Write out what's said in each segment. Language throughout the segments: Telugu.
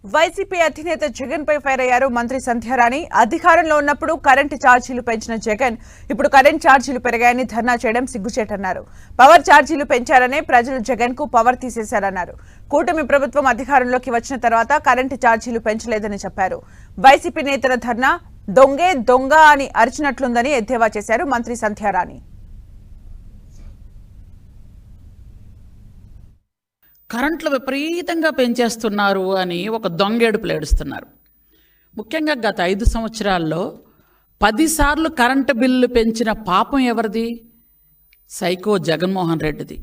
వైసీపీ అధినేత జగన్ పై ఫైర్ అయ్యారు మంత్రి సంధ్యారాణి. అధికారంలో ఉన్నప్పుడు కరెంటు ఛార్జీలు పెంచిన జగన్ ఇప్పుడు కరెంట్ ఛార్జీలు పెరిగాయని ధర్నా చేయడం సిగ్గుచేటన్నారు. పవర్ ఛార్జీలు పెంచారనే ప్రజలు జగన్ కు పవర్ తీసేశారన్నారు. కూటమి ప్రభుత్వం అధికారంలోకి వచ్చిన తర్వాత కరెంటు ఛార్జీలు పెంచలేదని చెప్పారు. వైసీపీ నేతల ధర్నా దొంగే దొంగ అని అరిచినట్లుందని ఎద్దేవా చేశారు మంత్రి సంధ్యారాణి. కరెంట్లు విపరీతంగా పెంచేస్తున్నారు అని ఒక దొంగేడుపులు ఏడుస్తున్నారు. ముఖ్యంగా గత 5 సంవత్సరాల్లో 10 సార్లు కరెంటు బిల్లు పెంచిన పాపం ఎవరిది? సైకో జగన్మోహన్ రెడ్డిది.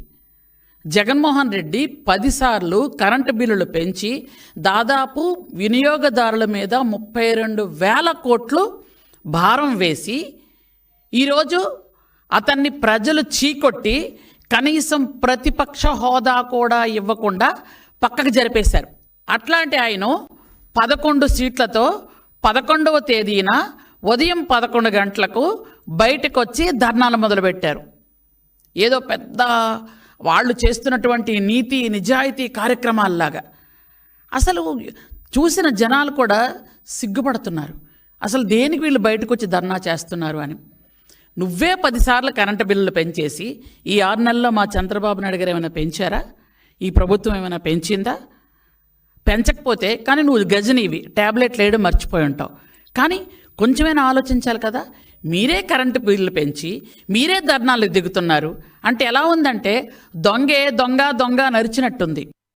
జగన్మోహన్ రెడ్డి 10 సార్లు కరెంటు బిల్లులు పెంచి దాదాపు వినియోగదారుల మీద 32,000 కోట్లు భారం వేసి ఈరోజు అతన్ని ప్రజలు చీకొట్టి కనీసం ప్రతిపక్ష హోదా కూడా ఇవ్వకుండా పక్కకు జరిపేశారు. అట్లాంటి ఆయన 11 సీట్లతో 11వ తేదీన ఉదయం 11 గంటలకు బయటకు వచ్చి ధర్నాలు మొదలుపెట్టారు. ఏదో పెద్ద వాళ్ళు చేస్తున్నటువంటి నీతి నిజాయితీ కార్యక్రమాల్లాగా. అసలు చూసిన జనాలు కూడా సిగ్గుపడుతున్నారు. అసలు దేనికి వీళ్ళు బయటకు వచ్చి ధర్నా చేస్తున్నారు అని. నువ్వే 10 సార్లు కరెంటు బిల్లులు పెంచేసి ఈ 6 నెలల్లో మా చంద్రబాబు నాయుడు గారు ఏమైనా పెంచారా? ఈ ప్రభుత్వం ఏమైనా పెంచిందా? పెంచకపోతే కానీ నువ్వు గజనీవి, ట్యాబ్లెట్లు వేయడం మర్చిపోయి ఉంటావు. కానీ కొంచెమైనా ఆలోచించాలి కదా. మీరే కరెంటు బిల్లులు పెంచి మీరే ధర్నాలు దిగుతున్నారు అంటే ఎలా ఉందంటే దొంగే దొంగ దొంగ నరిచినట్టుంది.